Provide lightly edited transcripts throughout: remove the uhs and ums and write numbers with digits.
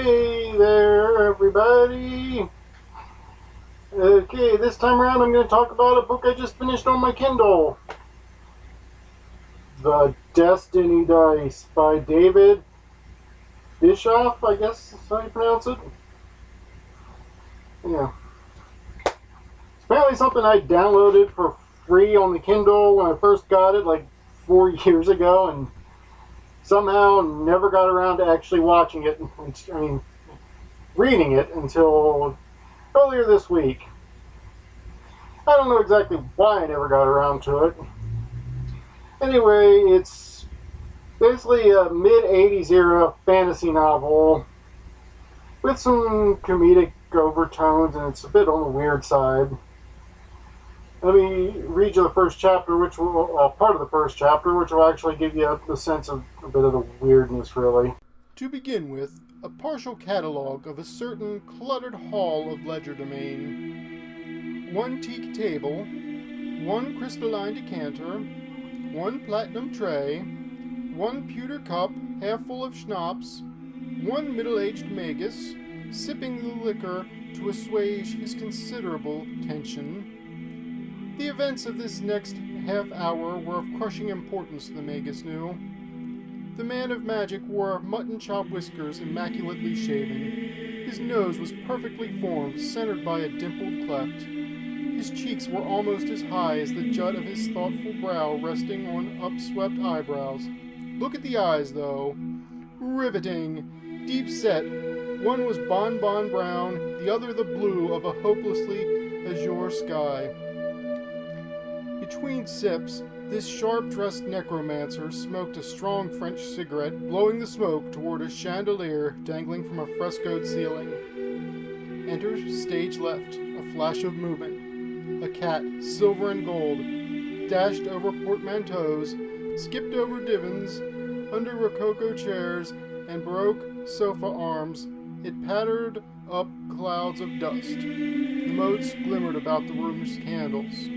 Hey there, everybody. Okay, this time around I'm going to talk about a book I just finished on my Kindle. The Destiny Dice by David Bischoff, I guess is how you pronounce it. Yeah. It's apparently something I downloaded for free on the Kindle when I first got it, like 4 years ago, and somehow never got around to actually watching it. Reading it until earlier this week. I don't know exactly why I never got around to it. Anyway, it's basically a mid-80s era fantasy novel with some comedic overtones, and it's a bit on the weird side. Let me read you the first chapter, part of the first chapter, which will actually give you a sense of a bit of the weirdness, really. To begin with, a partial catalog of a certain cluttered hall of legerdemain. One teak table, one crystalline decanter, one platinum tray, one pewter cup half full of schnapps, one middle-aged magus, sipping the liquor to assuage his considerable tension. The events of this next half hour were of crushing importance, the magus knew. The man of magic wore mutton chop whiskers immaculately shaven. His nose was perfectly formed, centered by a dimpled cleft. His cheeks were almost as high as the jut of his thoughtful brow resting on upswept eyebrows. Look at the eyes, though. Riveting, deep-set. One was bonbon brown, the other the blue of a hopelessly azure sky. Between sips, this sharp-dressed necromancer smoked a strong French cigarette, blowing the smoke toward a chandelier dangling from a frescoed ceiling. Enter stage left, a flash of movement. A cat, silver and gold, dashed over portmanteaus, skipped over divans, under rococo chairs, and baroque sofa arms. It pattered up clouds of dust. The motes glimmered about the room's candles.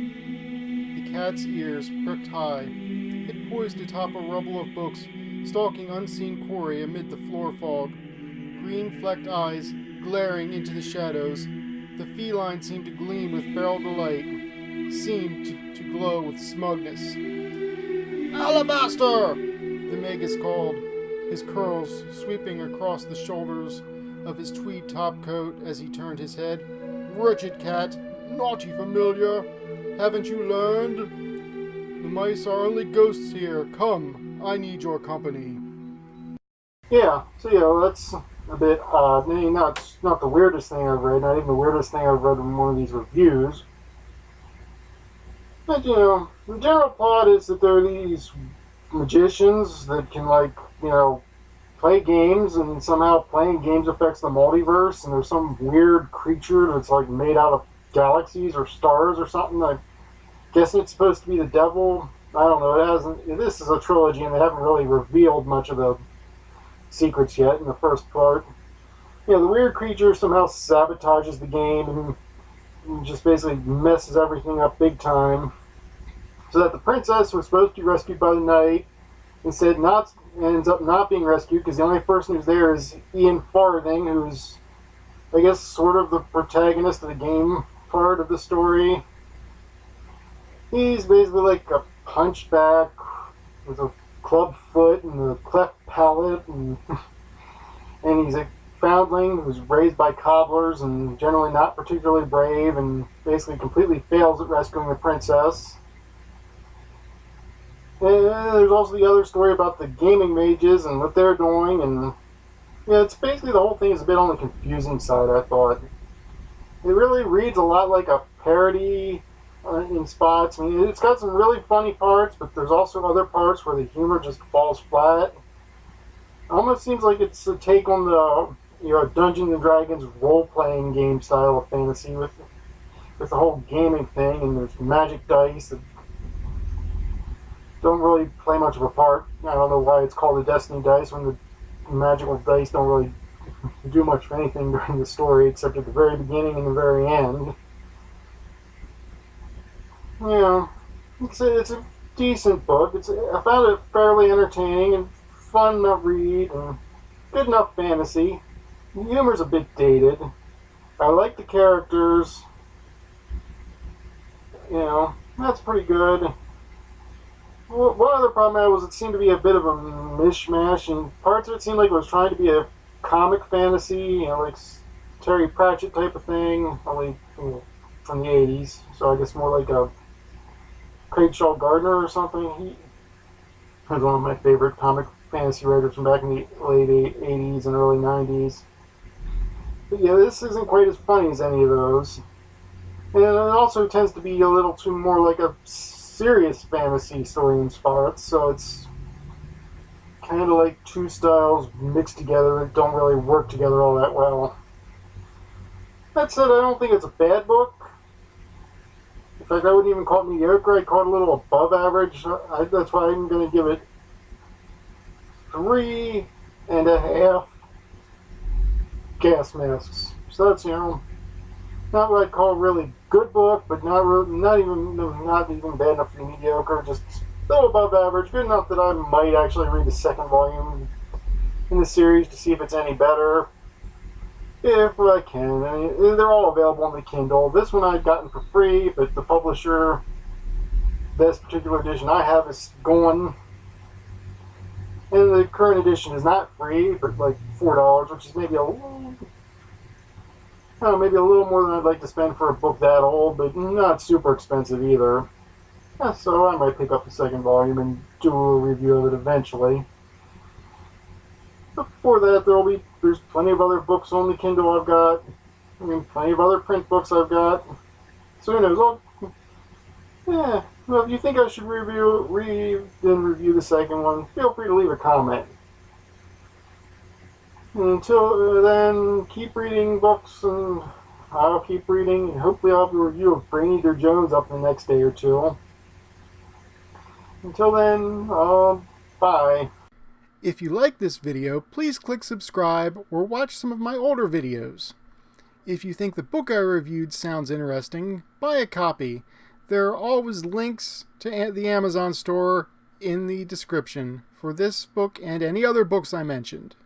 The cat's ears pricked high. It poised atop a rubble of books, stalking unseen quarry amid the floor fog. Green-flecked eyes glaring into the shadows, the feline seemed to gleam with feral delight, seemed to glow with smugness. "Alabaster!" the magus called, his curls sweeping across the shoulders of his tweed topcoat as he turned his head. "Wretched cat, naughty familiar, haven't you learned? The mice are only ghosts here. Come, I need your company." Yeah, so that's a bit odd. I mean, not the weirdest thing I've read, not even the weirdest thing I've read in one of these reviews. But, the general plot is that there are these magicians that can, play games, and somehow playing games affects the multiverse, and there's some weird creature that's, made out of galaxies or stars or something. I guess it's supposed to be the devil. I don't know. This is a trilogy, and they haven't really revealed much of the secrets yet in the first part. The weird creature somehow sabotages the game and just basically messes everything up big time. So that the princess was supposed to be rescued by the knight, instead ends up not being rescued because the only person who's there is Ian Farthing, who's, I guess, sort of the protagonist of the game part of the story. He's basically like a hunchback with a club foot and a cleft palate, and he's a foundling who's raised by cobblers and generally not particularly brave, and basically completely fails at rescuing the princess. And there's also the other story about the gaming mages and what they're doing, and it's basically the whole thing is a bit on the confusing side, I thought. It really reads a lot like a parody in spots. I mean, it's got some really funny parts, but there's also other parts where the humor just falls flat. It almost seems like it's a take on the Dungeons and Dragons role-playing game style of fantasy with the whole gaming thing, and there's magic dice that don't really play much of a part. I don't know why it's called the Destiny Dice when the magical dice don't really do much for anything during the story except at the very beginning and the very end. It's a decent book. I found it fairly entertaining and fun enough read and good enough fantasy. The humor's a bit dated. I like the characters. You know, that's pretty good. One other problem I had was it seemed to be a bit of a mishmash, and parts of it seemed like it was trying to be a comic fantasy, you know, like Terry Pratchett type of thing, only from the 80s. So I guess more like a Craig Shaw Gardner or something. He was one of my favorite comic fantasy writers from back in the late 80s and early 90s. But yeah, this isn't quite as funny as any of those. And it also tends to be a little too more like a serious fantasy story in spots, so it's kind of like two styles mixed together that don't really work together all that well. That said, I don't think it's a bad book. In fact, I wouldn't even call it mediocre. I'd call it a little above average. That's why I'm going to give it 3.5 gas masks. So that's, you know, not what I'd call a really good book, but not even bad enough to be mediocre. Just a little above average, good enough that I might actually read the second volume in the series to see if it's any better. If I can. I mean, they're all available on the Kindle. This one I've gotten for free, but the publisher, this particular edition I have, is gone. And the current edition is not free, but like $4, which is maybe a little more than I'd like to spend for a book that old, but not super expensive either. Yeah, so I might pick up the second volume and do a review of it eventually. But before that, there's plenty of other books on the Kindle I've got. I mean, plenty of other print books I've got. So who knows? Well, if you think I should review the second one, feel free to leave a comment. Until then, keep reading books, and I'll keep reading, and hopefully I'll have a review of Brainy Dear Jones up in the next day or two. Until then, bye. If you like this video, please click subscribe or watch some of my older videos. If you think the book I reviewed sounds interesting, buy a copy. There are always links to the Amazon store in the description for this book and any other books I mentioned.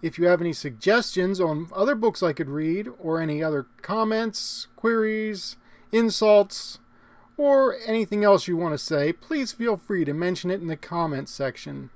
If you have any suggestions on other books I could read, or any other comments, queries, insults, or anything else you want to say, please feel free to mention it in the comments section.